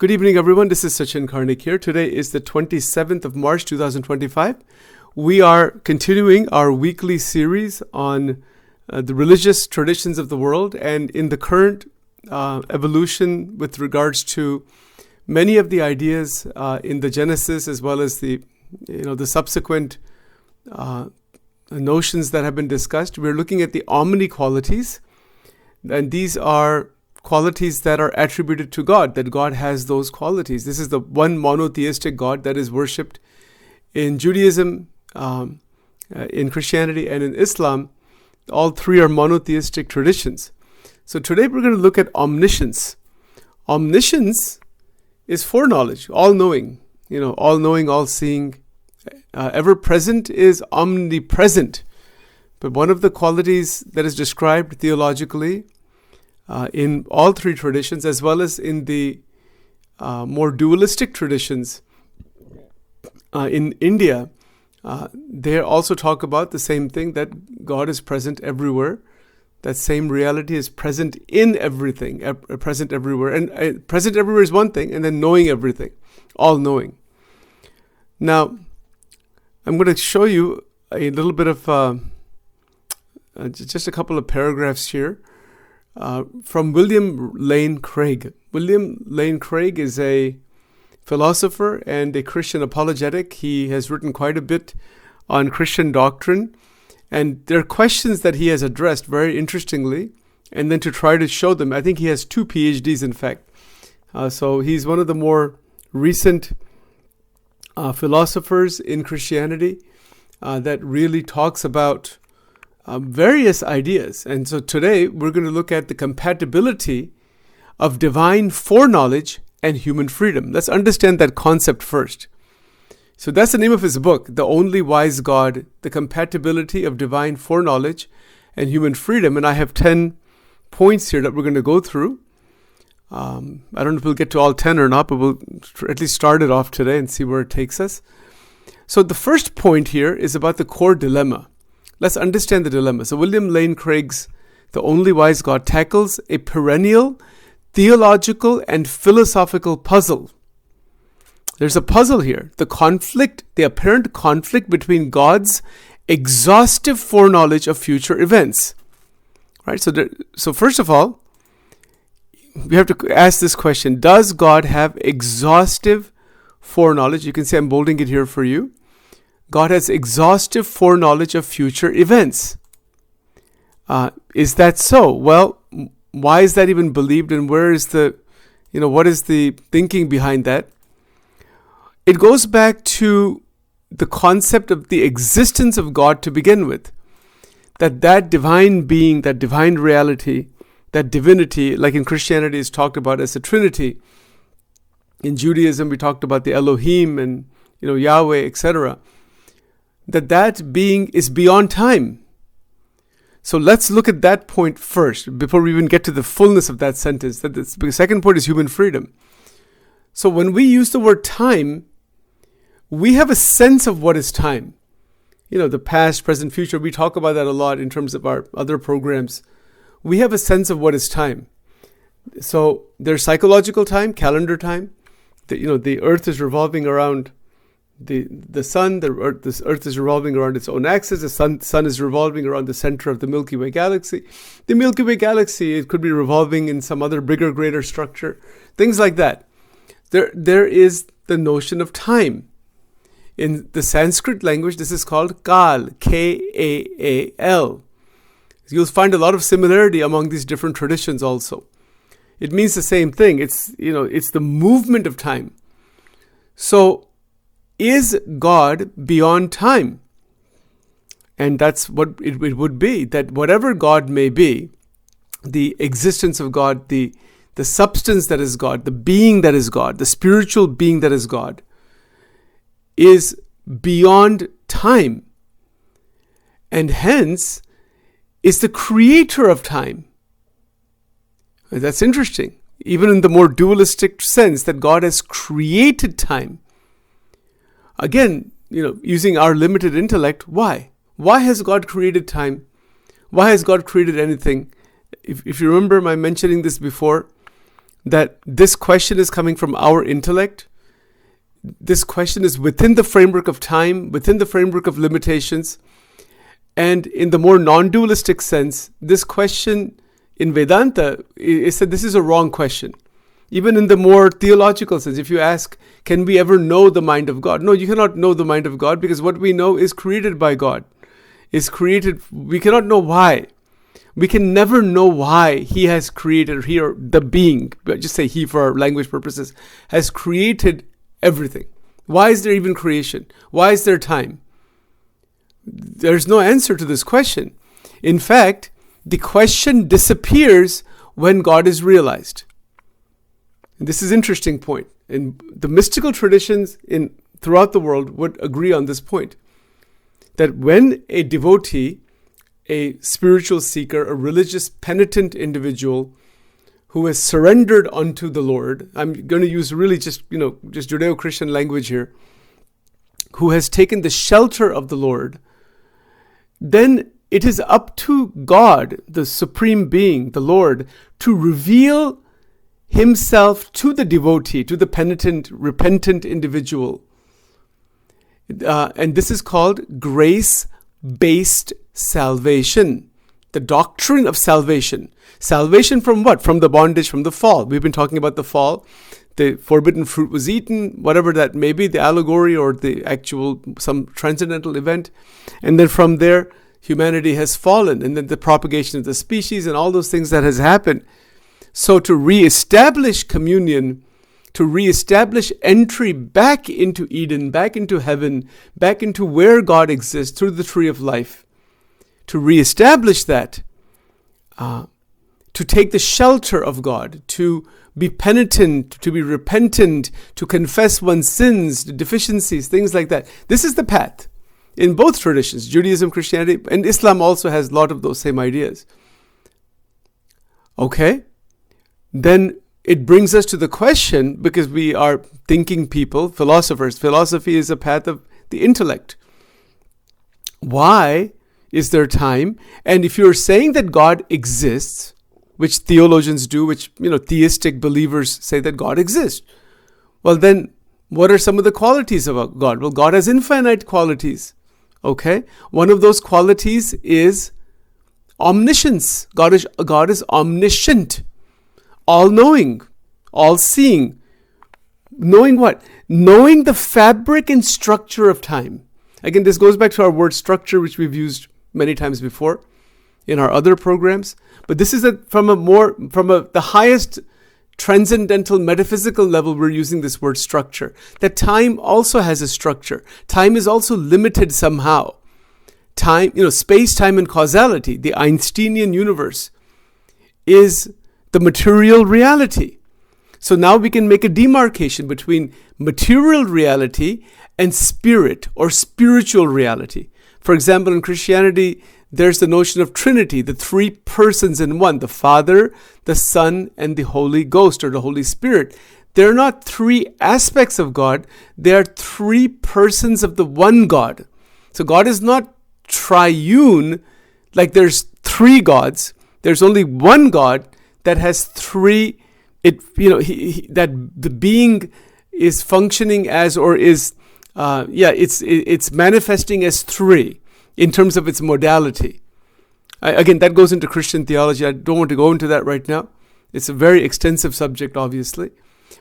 Good evening, everyone. This is Sachin Karnik here. Today is the 27th of March, 2025. We are continuing our weekly series on the religious traditions of the world, and in the current evolution with regards to many of the ideas in the Genesis, as well as the subsequent notions that have been discussed. We're looking at the Omni qualities, and these are qualities that are attributed to God, that God has those qualities. This is the one monotheistic God that is worshipped in Judaism, in Christianity, and in Islam. All three are monotheistic traditions. So today we're going to look at omniscience. Omniscience is foreknowledge, all-knowing, all-knowing, all-seeing. Ever-present is omnipresent. But one of the qualities that is described theologically in all three traditions, as well as in the more dualistic traditions in India, they also talk about the same thing, that God is present everywhere. That same reality is present in everything, present everywhere. And present everywhere is one thing, and then knowing everything, all-knowing. Now, I'm going to show you a little bit of just a couple of paragraphs here. From William Lane Craig. William Lane Craig is a philosopher and a Christian apologetic. He has written quite a bit on Christian doctrine, and there are questions that he has addressed very interestingly, and then to try to show them. I think he has 2 PhDs, in fact. So he's one of the more recent philosophers in Christianity that really talks about various ideas. And so today we're going to look at the compatibility of divine foreknowledge and human freedom. Let's understand that concept first. So that's the name of his book, The Only Wise God, the compatibility of divine foreknowledge and human freedom. And I have 10 points here that we're going to go through. I don't know if we'll get to all 10 or not, but we'll at least start it off today and see where it takes us. So the first point here is about the core dilemma. Let's understand the dilemma. So William Lane Craig's The Only Wise God tackles a perennial theological and philosophical puzzle. There's a puzzle here. The apparent conflict between God's exhaustive foreknowledge of future events. Right? So first of all, we have to ask this question. Does God have exhaustive foreknowledge? You can see I'm bolding it here for you. God has exhaustive foreknowledge of future events. Is that so? Well, why is that even believed, and where is what is the thinking behind that? It goes back to the concept of the existence of God to begin with. That divine being, that divine reality, that divinity, like in Christianity is talked about as a Trinity. In Judaism, we talked about the Elohim and Yahweh, etc. That being is beyond time. So let's look at that point first before we even get to the fullness of that sentence. The second point is human freedom. So when we use the word time, we have a sense of what is time. The past, present, future, we talk about that a lot in terms of our other programs. We have a sense of what is time. So there's psychological time, calendar time. The earth is revolving around the sun. This earth is revolving around its own axis. The sun is revolving around the center of the Milky Way galaxy. The Milky Way galaxy, it could be revolving in some other bigger, greater structure. Things like that. There is the notion of time. In the Sanskrit language, this is called Kal, K-A-A-L. You'll find a lot of similarity among these different traditions also. It means the same thing. It's the movement of time. So, is God beyond time? And that's what it would be, that whatever God may be, the existence of God, the substance that is God, the being that is God, the spiritual being that is God, is beyond time, and hence is the creator of time. That's interesting. Even in the more dualistic sense that God has created time. Again, using our limited intellect, why? Why has God created time? Why has God created anything? If you remember my mentioning this before, that this question is coming from our intellect. This question is within the framework of time, within the framework of limitations. And in the more non-dualistic sense, this question in Vedanta is that this is a wrong question. Even in the more theological sense, if you ask, can we ever know the mind of God? No, you cannot know the mind of God, because what we know is created by God. We cannot know why. We can never know why he has created, he or the being, just say he for our language purposes, has created everything. Why is there even creation? Why is there time? There's no answer to this question. In fact, the question disappears when God is realized. And this is an interesting point. And the mystical traditions throughout the world would agree on this point. That when a devotee, a spiritual seeker, a religious penitent individual who has surrendered unto the Lord, I'm going to use really just Judeo-Christian language here, who has taken the shelter of the Lord, then it is up to God, the supreme being, the Lord, to reveal himself to the devotee, to the penitent, repentant individual. And this is called grace-based salvation, the doctrine of salvation. Salvation from what? From the bondage, from the fall. We've been talking about the fall. The forbidden fruit was eaten, whatever that may be, the allegory or the actual, some transcendental event. And then from there, humanity has fallen. And then the propagation of the species and all those things that has happened. So to reestablish communion, to reestablish entry back into Eden, back into heaven, back into where God exists through the tree of life, to reestablish that, to take the shelter of God, to be penitent, to be repentant, to confess one's sins, deficiencies, things like that. This is the path in both traditions, Judaism, Christianity, and Islam also has a lot of those same ideas. Okay? Then it brings us to the question, because we are thinking people, philosophers. Philosophy is a path of the intellect. Why is there time? And if you're saying that God exists, which theologians do, which theistic believers say that God exists, well then, what are some of the qualities of God? Well, God has infinite qualities. Okay? One of those qualities is omniscience. God is omniscient, all-knowing, all-seeing. Knowing what? Knowing the fabric and structure of time. Again, this goes back to our word structure, which we've used many times before in our other programs. But this is from the highest transcendental metaphysical level, we're using this word structure. That time also has a structure. Time is also limited somehow. Time, space, time, and causality, the Einsteinian universe, is the material reality. So now we can make a demarcation between material reality and spirit or spiritual reality. For example, in Christianity, there's the notion of Trinity, the three persons in one, the Father, the Son, and the Holy Ghost or the Holy Spirit. They're not three aspects of God. They are three persons of the one God. So God is not triune, like there's three gods. There's only one God that has three. That the being is functioning as, or is, it's manifesting as three in terms of its modality. Again, that goes into Christian theology. I don't want to go into that right now. It's a very extensive subject, obviously.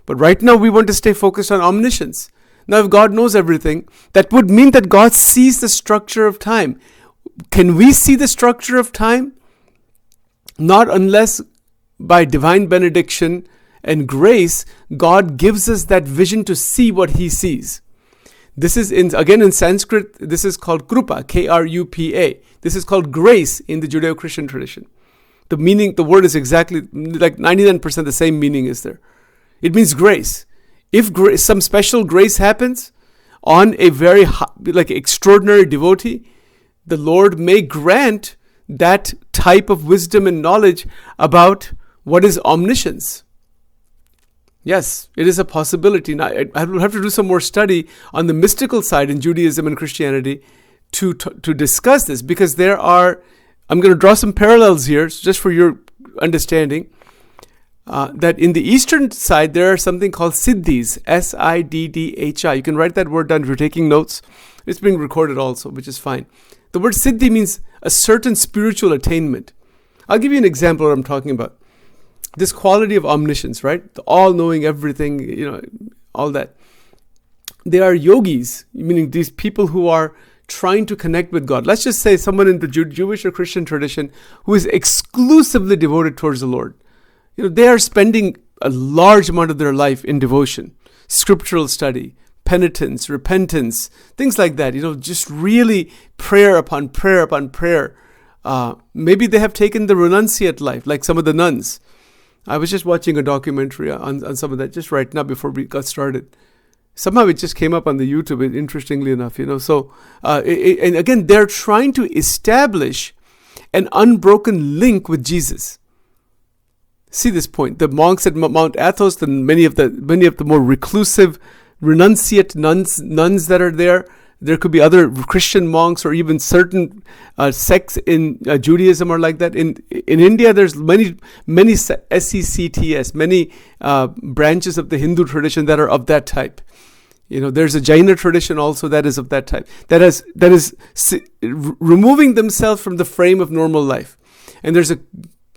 But right now, we want to stay focused on omniscience. Now, if God knows everything, that would mean that God sees the structure of time. Can we see the structure of time? Not unless by divine benediction and grace, God gives us that vision to see what he sees. This is, in Sanskrit, this is called krupa, K-R-U-P-A. This is called grace in the Judeo-Christian tradition. The meaning, the word is exactly, like 99% the same meaning is there. It means grace. If some special grace happens on a very extraordinary devotee, the Lord may grant that type of wisdom and knowledge about what is omniscience. Yes, it is a possibility. Now, I will have to do some more study on the mystical side in Judaism and Christianity to discuss this, because I'm going to draw some parallels here, just for your understanding. that in the eastern side, there are something called siddhis, Siddhi. You can write that word down if you're taking notes. It's being recorded also, which is fine. The word siddhi means a certain spiritual attainment. I'll give you an example of what I'm talking about. This quality of omniscience, right? The all-knowing everything, all that. They are yogis, meaning these people who are trying to connect with God. Let's just say someone in the Jewish or Christian tradition who is exclusively devoted towards the Lord. They are spending a large amount of their life in devotion, scriptural study, penitence, repentance, things like that. Just really prayer upon prayer upon prayer. Maybe they have taken the renunciate life, like some of the nuns. I was just watching a documentary on some of that just right now before we got started. Somehow it just came up on the YouTube, interestingly enough, So, and again, they're trying to establish an unbroken link with Jesus. See this point. The monks at Mount Athos, and many of the more reclusive, renunciate nuns that are there. There could be other Christian monks or even certain sects in Judaism are like that. In India, there's many SECTS, many branches of the Hindu tradition that are of that type. There's a Jaina tradition also that is of that type. That is removing themselves from the frame of normal life. And there's a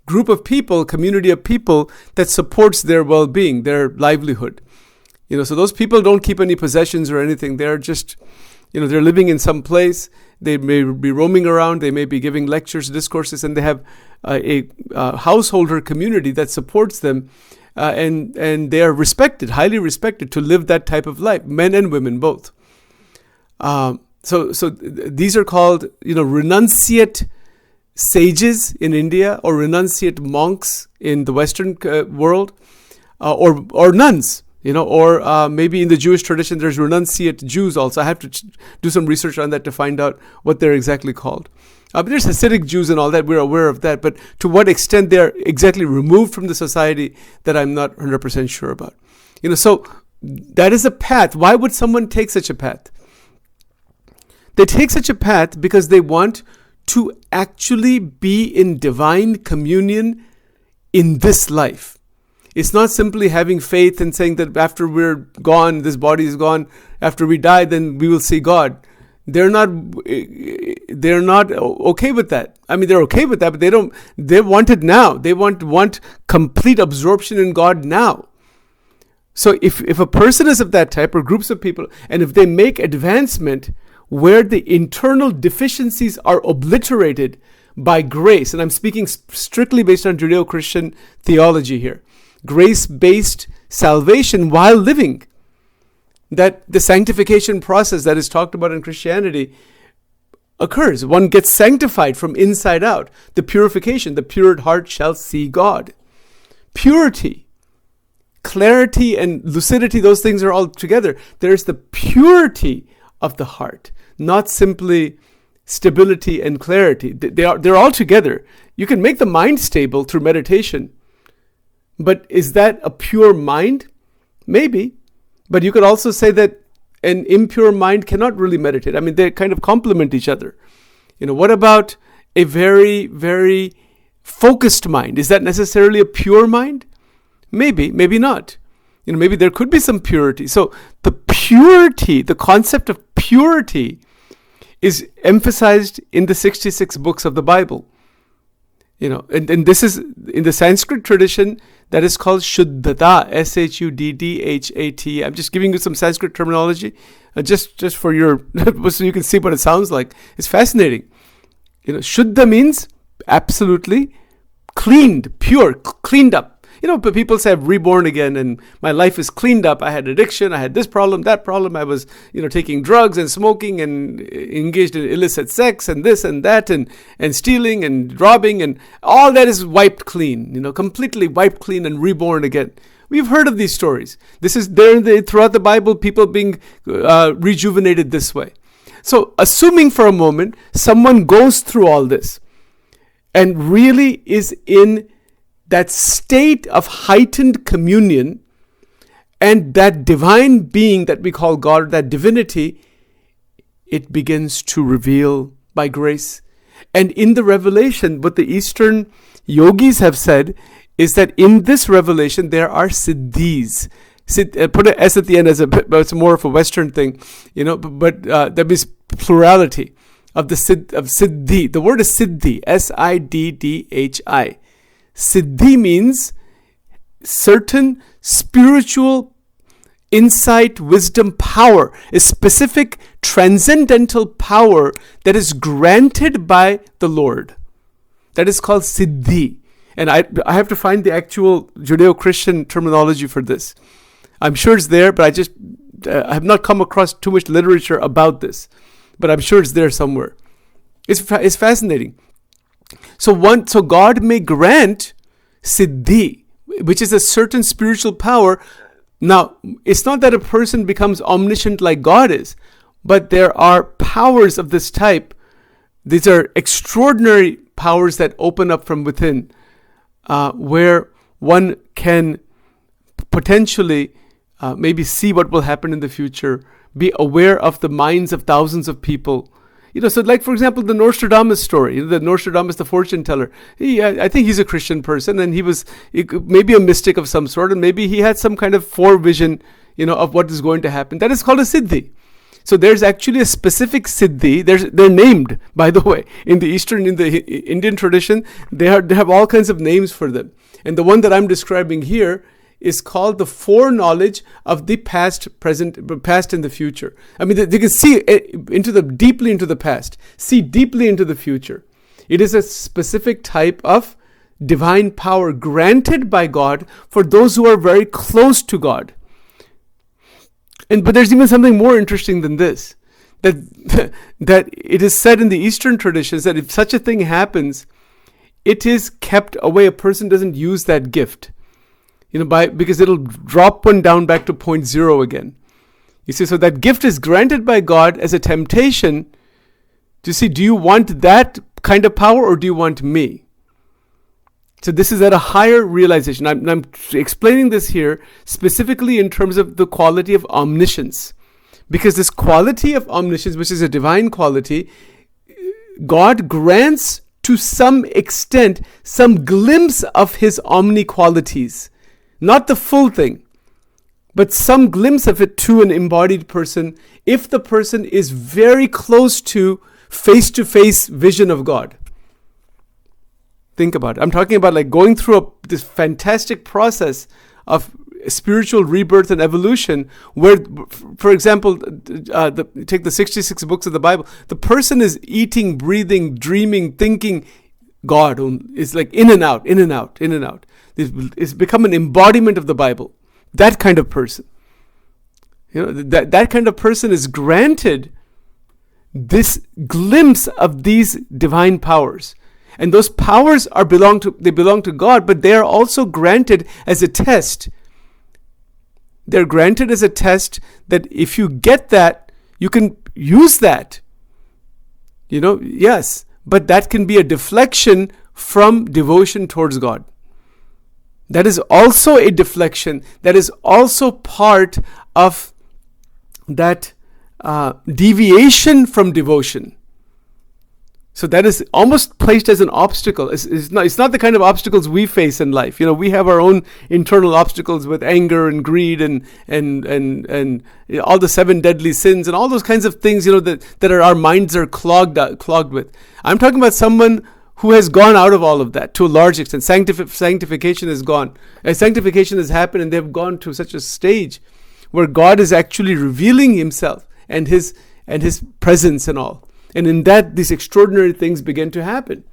group of people, community of people that supports their well-being, their livelihood. So those people don't keep any possessions or anything. They're just, they're living in some place. They may be roaming around. They may be giving lectures, discourses, and they have a householder community that supports them. And they are respected, highly respected, to live that type of life, men and women both. So these are called, renunciate sages in India, or renunciate monks in the Western world, or nuns. Or maybe in the Jewish tradition, there's renunciate Jews also. I have to do some research on that to find out what they're exactly called. But there's Hasidic Jews and all that. We're aware of that. But to what extent they're exactly removed from the society, that I'm not 100% sure about. So that is a path. Why would someone take such a path? They take such a path because they want to actually be in divine communion in this life. It's not simply having faith and saying that after we're gone, this body is gone, after we die, then we will see God. They're not okay with that. I mean, they're okay with that, but they want it now. They want complete absorption in God now. So if a person is of that type, or groups of people, and if they make advancement where the internal deficiencies are obliterated by grace, and I'm speaking strictly based on Judeo-Christian theology here, grace-based salvation while living, that the sanctification process that is talked about in Christianity occurs. One gets sanctified from inside out. The purification, the pure heart shall see God. Purity, clarity, and lucidity, those things are all together. There's the purity of the heart, not simply stability and clarity. They're all together. You can make the mind stable through meditation. But is that a pure mind? Maybe. But you could also say that an impure mind cannot really meditate. I mean, they kind of complement each other. What about a very, very focused mind? Is that necessarily a pure mind? Maybe, maybe not. Maybe there could be some purity. So the purity, the concept of purity is emphasized in the 66 books of the Bible. And this is in the Sanskrit tradition that is called Shuddhata, Shuddhat. I'm just giving you some Sanskrit terminology, just for your, so you can see what it sounds like. It's fascinating. Shuddha means absolutely cleaned, pure, cleaned up. But people say I'm reborn again and my life is cleaned up. I had addiction. I had this problem, that problem. I was, taking drugs and smoking and engaged in illicit sex and this and that and stealing and robbing, and all that is wiped clean, completely wiped clean and reborn again. We've heard of these stories. This is there throughout the Bible, people being rejuvenated this way. So assuming for a moment someone goes through all this and really is in that state of heightened communion, and that divine being that we call God, that divinity, it begins to reveal by grace. And in the revelation, what the Eastern yogis have said is that in this revelation there are siddhis. Put an S at the end as it's more of a Western thing, but that means plurality of siddhi. The word is siddhi, Siddhi. Siddhi means certain spiritual insight, wisdom, power, a specific transcendental power that is granted by the Lord. That is called siddhi. And I have to find the actual Judeo-Christian terminology for this. I'm sure it's there, but I have not come across too much literature about this. But I'm sure it's there somewhere. It's fascinating. So God may grant siddhi, which is a certain spiritual power. Now, it's not that a person becomes omniscient like God is, but there are powers of this type. These are extraordinary powers that open up from within, where one can potentially maybe see what will happen in the future, be aware of the minds of thousands of people. So like, for example, the Nostradamus story, the Nostradamus, the fortune teller. I think he's a Christian person, and he was maybe a mystic of some sort, and maybe he had some kind of forevision, of what is going to happen. That is called a siddhi. So there's actually a specific siddhi. They're named, by the way, in the Indian tradition. They have all kinds of names for them. And the one that I'm describing here is called the foreknowledge of the past, present, past, and the future. I mean, they can see deeply into the past, see deeply into the future. It is a specific type of divine power granted by God for those who are very close to God. But there's even something more interesting than this, that it is said in the Eastern traditions that if such a thing happens, it is kept away. A person doesn't use that gift, because it'll drop one down back to 0 again. You see, so that gift is granted by God as a temptation to see, do you want that kind of power or do you want me? So this is at a higher realization. I'm explaining this here specifically in terms of the quality of omniscience. Because this quality of omniscience, which is a divine quality, God grants to some extent some glimpse of his omni qualities. Not the full thing, but some glimpse of it to an embodied person if the person is very close to face-to-face vision of God. Think about it. I'm talking about like going through this fantastic process of spiritual rebirth and evolution where, for example, take the 66 books of the Bible. The person is eating, breathing, dreaming, thinking God. It's like in and out, in and out, in and out. It's become an embodiment of the Bible. That kind of person. That kind of person is granted this glimpse of these divine powers. And those powers belong to God, but they are also granted as a test. They're granted as a test that if you get that, you can use that. Yes, but that can be a deflection from devotion towards God. That is also a deflection. That is also part of that deviation from devotion. So that is almost placed as an obstacle. It's not the kind of obstacles we face in life. We have our own internal obstacles with anger and greed and all the 7 deadly sins and all those kinds of things, that our minds are clogged with. I'm talking about someone who has gone out of all of that to a large extent. Sanctification is gone. Sanctification has happened, and they've gone to such a stage where God is actually revealing himself and his presence and all. And in that, these extraordinary things begin to happen.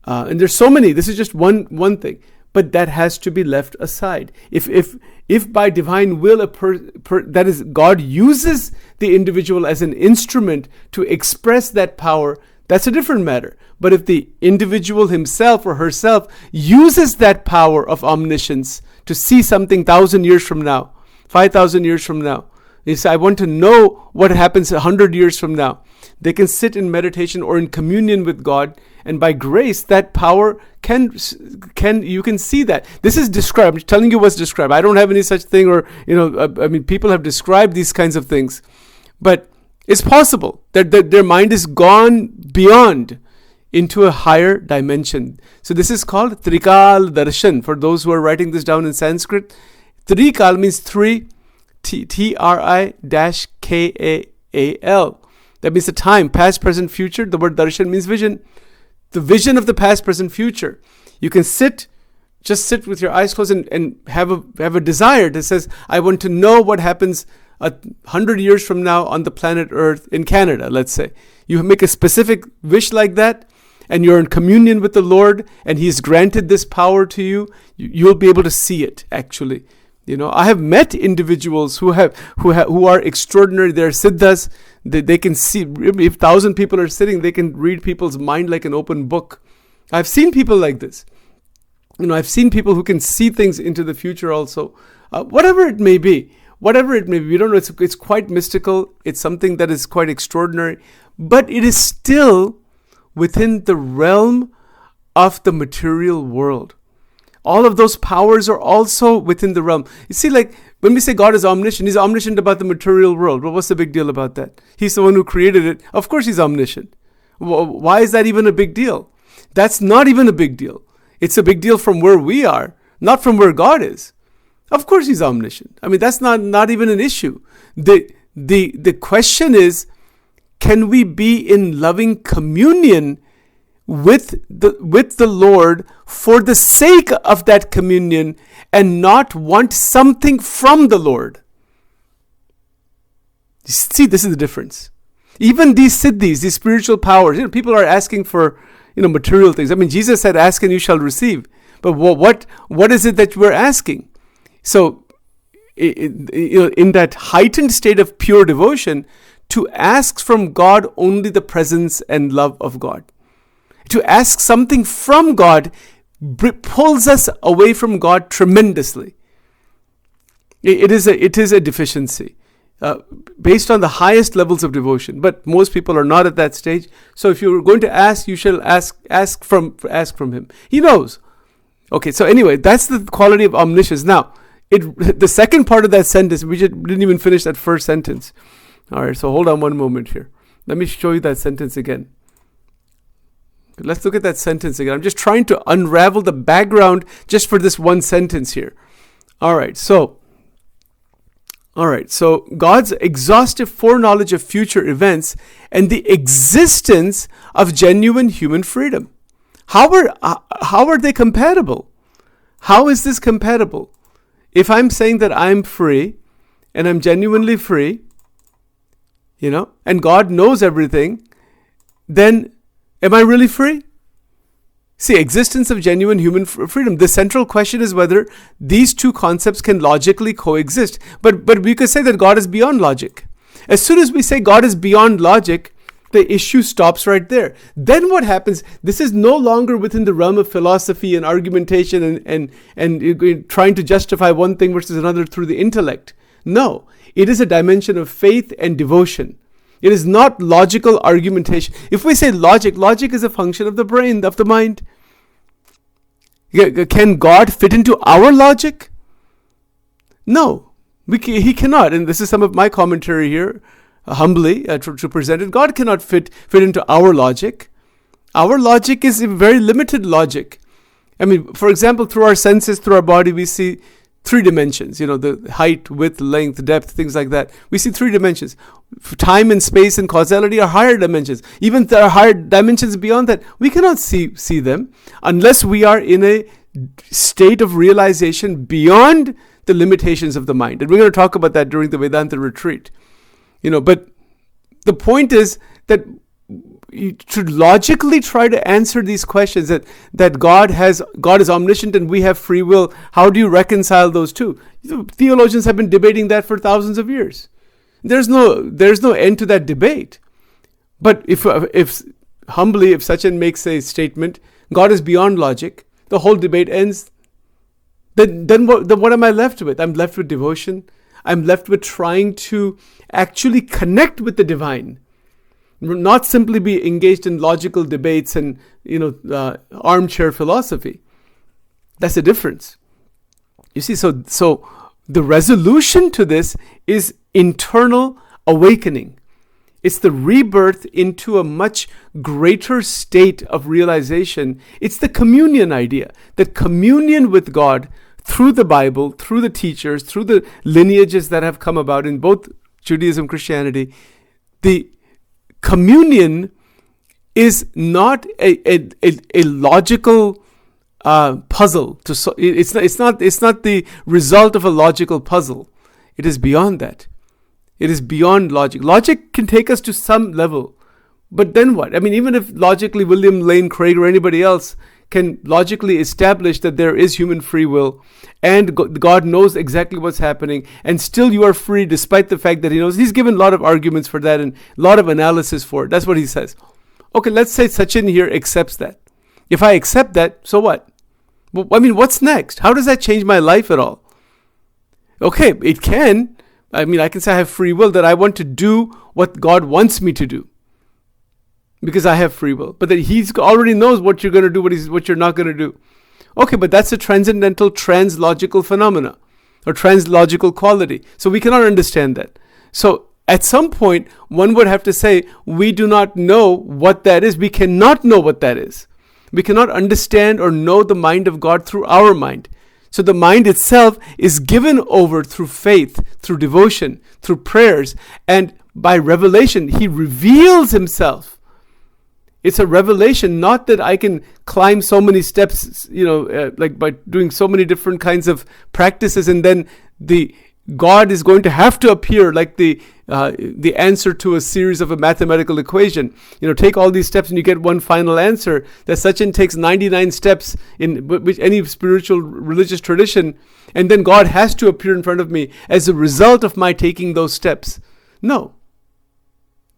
And there's so many. This is just one thing. But that has to be left aside. If by divine will, that is, God uses the individual as an instrument to express that power, that's a different matter. But if the individual himself or herself uses that power of omniscience to see something 1,000 years from now, 5,000 years from now, they say, I want to know what happens 100 years from now. They can sit in meditation or in communion with God, and by grace, that power you can see that. This is described. I'm telling you what's described. I don't have any such thing, or people have described these kinds of things, but it's possible that their mind is gone beyond into a higher dimension. So this is called Trikal Darshan. For those who are writing this down in Sanskrit, Trikal means three, Tri-Kal. That means the time, past, present, future. The word darshan means vision. The vision of the past, present, future. You can just sit with your eyes closed and have a desire that says, I want to know what happens 100 years from now on the planet Earth in Canada, let's say. You make a specific wish like that, and you're in communion with the Lord, and He's granted this power to you. You'll be able to see it, actually. I have met individuals who are extraordinary. They're siddhas. They can see. If 1,000 people are sitting, they can read people's mind like an open book. I've seen people like this. I've seen people who can see things into the future also. Whatever it may be, we don't know. It's quite mystical. It's something that is quite extraordinary, but it is still within the realm of the material world. All of those powers are also within the realm. You see, like when we say God is omniscient, He's omniscient about the material world. Well, what's the big deal about that? He's the one who created it. Of course He's omniscient. Why is that even a big deal? That's not even a big deal. It's a big deal from where we are, not from where God is. Of course He's omniscient. I mean, that's not even an issue. The question is, can we be in loving communion with the Lord for the sake of that communion and not want something from the Lord? You see, this is the difference. Even these siddhis, these spiritual powers, people are asking for material things. I mean, Jesus said, ask and you shall receive. But what is it that we're asking? So, in that heightened state of pure devotion, to ask from God only the presence and love of God. To ask something from God pulls us away from God tremendously. It is a deficiency based on the highest levels of devotion. But most people are not at that stage. So if you're going to ask, you shall ask from Him. He knows. Okay, so anyway, that's the quality of omniscience. Now, the second part of that sentence, we didn't even finish that first sentence. All right, so hold on one moment here. Let me show you that sentence again. Let's look at that sentence again. I'm just trying to unravel the background just for this one sentence here. All right, so God's exhaustive foreknowledge of future events and the existence of genuine human freedom. How are they compatible? How is this compatible? If I'm saying that I'm free and I'm genuinely free, and God knows everything, then am I really free? See, existence of genuine human freedom. The central question is whether these two concepts can logically coexist. But we could say that God is beyond logic. As soon as we say God is beyond logic, the issue stops right there. Then what happens? This is no longer within the realm of philosophy and argumentation and trying to justify one thing versus another through the intellect. No, it is a dimension of faith and devotion. It is not logical argumentation. If we say logic is a function of the brain, of the mind. Can God fit into our logic? No, He cannot. And this is some of my commentary here, humbly to present it. God cannot fit into our logic. Our logic is a very limited logic. I mean, for example, through our senses, through our body, we see 3 dimensions, the height, width, length, depth, things like that. We see 3 dimensions. Time and space and causality are higher dimensions. Even there are higher dimensions beyond that. We cannot see them unless we are in a state of realization beyond the limitations of the mind. And we're going to talk about that during the Vedanta retreat. But the point is that to logically try to answer these questions that God is omniscient and we have free will. How do you reconcile those two? Theologians have been debating that for thousands of years. There's no end to that debate. But if Sachin makes a statement, God is beyond logic, the whole debate ends. Then what am I left with? I'm left with devotion. I'm left with trying to actually connect with the divine. Not simply be engaged in logical debates and armchair philosophy. That's the difference. You see, so the resolution to this is internal awakening. It's the rebirth into a much greater state of realization. It's the communion idea, that communion with God through the Bible, through the teachers, through the lineages that have come about in both Judaism, Christianity. The communion is not a logical puzzle. It's not the result of a logical puzzle. It is beyond that. It is beyond logic. Logic can take us to some level, but then what? I mean, even if logically William Lane Craig or anybody else can logically establish that there is human free will and God knows exactly what's happening, and still you are free despite the fact that he knows. He's given a lot of arguments for that and a lot of analysis for it. That's what he says. Okay, let's say Sachin here accepts that. If I accept that, so what? Well, I mean, what's next? How does that change my life at all? Okay, it can. I mean, I can say I have free will, that I want to do what God wants me to do because I have free will. But that he already knows what you're going to do, what you're not going to do. Okay, but that's a transcendental, translogical phenomena or translogical quality. So we cannot understand that. So at some point, one would have to say, we do not know what that is. We cannot know what that is. We cannot understand or know the mind of God through our mind. So the mind itself is given over through faith, through devotion, through prayers, and by revelation. He reveals himself. It's a revelation, not that I can climb so many steps, like by doing so many different kinds of practices, and then the God is going to have to appear like the answer to a series of a mathematical equation. Take all these steps and you get one final answer. That Sachin takes 99 steps in which any spiritual religious tradition, and then God has to appear in front of me as a result of my taking those steps. No,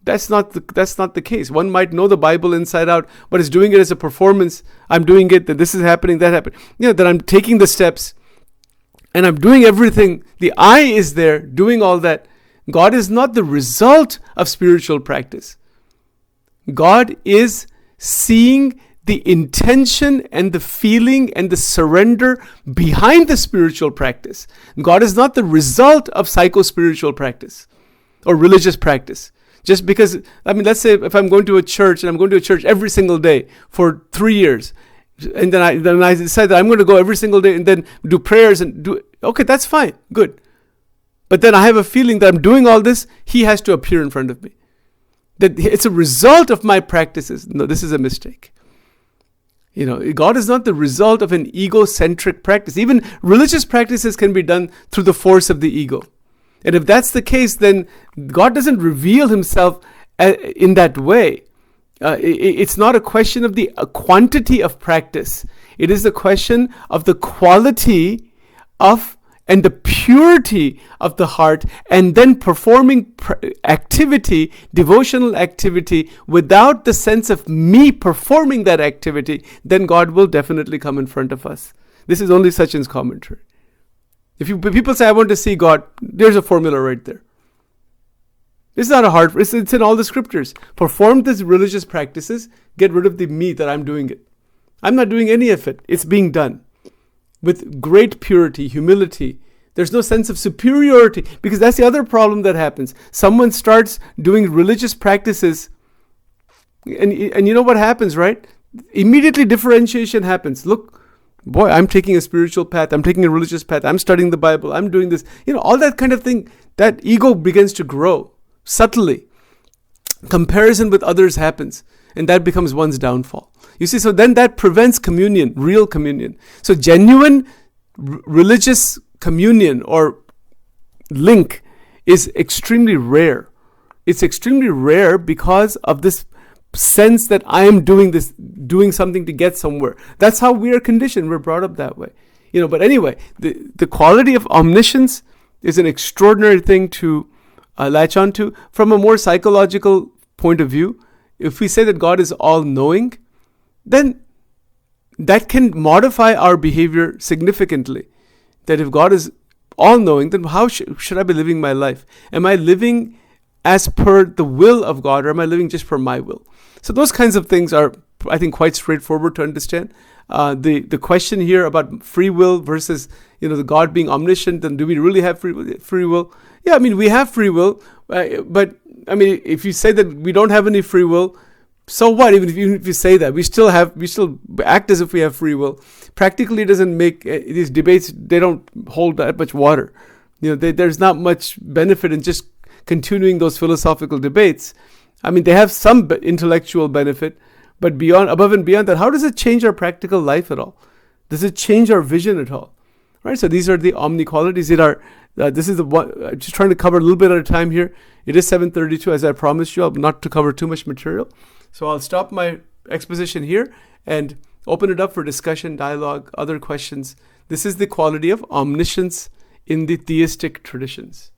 that's not the case. One might know the Bible inside out, but is doing it as a performance. I'm doing it, that this is happening, that happened. That I'm taking the steps. And I'm doing everything. The I is there doing all that. God is not the result of spiritual practice. God is seeing the intention and the feeling and the surrender behind the spiritual practice. God is not the result of psycho-spiritual practice or religious practice. Just because, let's say if I'm going to a church and I'm going to a church every single day for 3 years, and then I decide that I'm going to go every single day and then do prayers and do, okay, that's fine, good. But then I have a feeling that I'm doing all this, he has to appear in front of me. That it's a result of my practices. No, this is a mistake. God is not the result of an egocentric practice. Even religious practices can be done through the force of the ego. And if that's the case, then God doesn't reveal himself in that way. It's not a question of the quantity of practice. It is a question of the quality of and the purity of the heart, and then performing activity, devotional activity, without the sense of me performing that activity. Then God will definitely come in front of us. This is only Sachin's commentary. If people say, I want to see God, there's a formula right there. It's not a hard, it's in all the scriptures. Perform these religious practices, get rid of the me that I'm doing it. I'm not doing any of it. It's being done with great purity, humility. There's no sense of superiority, because that's the other problem that happens. Someone starts doing religious practices, and you know what happens, right? Immediately differentiation happens. Look, boy, I'm taking a spiritual path. I'm taking a religious path. I'm studying the Bible. I'm doing this. All that kind of thing. That ego begins to grow. Subtly, comparison with others happens, and that becomes one's downfall. You see, so then that prevents communion, real communion. So genuine religious communion or link is extremely rare. It's extremely rare because of this sense that I am doing something to get somewhere. That's how we are conditioned. We're brought up that way. But anyway, the quality of omniscience is an extraordinary thing to latch onto. From a more psychological point of view, if we say that God is all-knowing, then that can modify our behavior significantly. That if God is all-knowing, then how should I be living my life? Am I living as per the will of God, or am I living just per my will? So those kinds of things are, I think, quite straightforward to understand. The question here about free will versus the God being omniscient, then do we really have free will? Yeah, we have free will, but I mean, if you say that we don't have any free will, so what? Even if you say that, we still act as if we have free will. Practically, it doesn't make these debates. They don't hold that much water. There's not much benefit in just continuing those philosophical debates. I mean, they have some intellectual benefit, but above and beyond that, how does it change our practical life at all? Does it change our vision at all? Right. So these are the Omni qualities. This is the one. I'm just trying to cover a little bit at a time here. It is 7:32, as I promised you. Not to cover too much material. So I'll stop my exposition here and open it up for discussion, dialogue, other questions. This is the quality of omniscience in the theistic traditions.